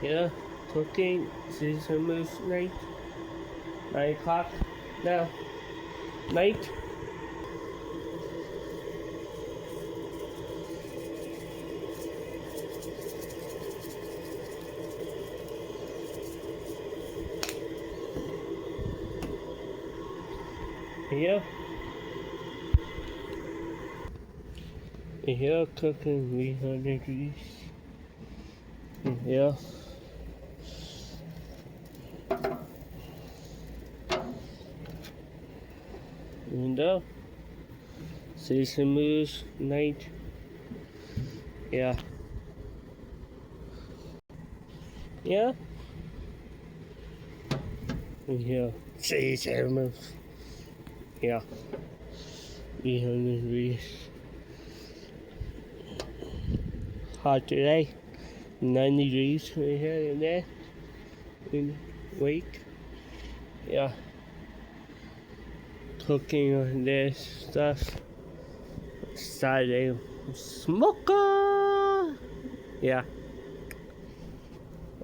Yeah, cooking, Sizzler's night, 9 o'clock now, night. Yeah, yeah, cooking 300 degrees. Yeah, and Sizzler's night. Yeah, yeah, yeah, Sizzler's. Yeah, 300 degrees. Hot today, 90 degrees right here and there. In wake. Yeah, cooking on this stuff. Saturday smoker. Yeah,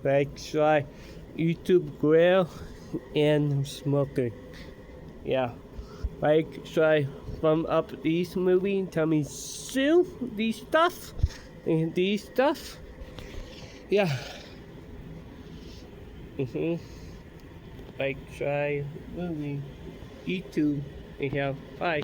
like try YouTube grill and smoking. Yeah, like try from up these movie. Tell me still these stuff and these stuff. Yeah. Like try movie YouTube. Yeah. Bye.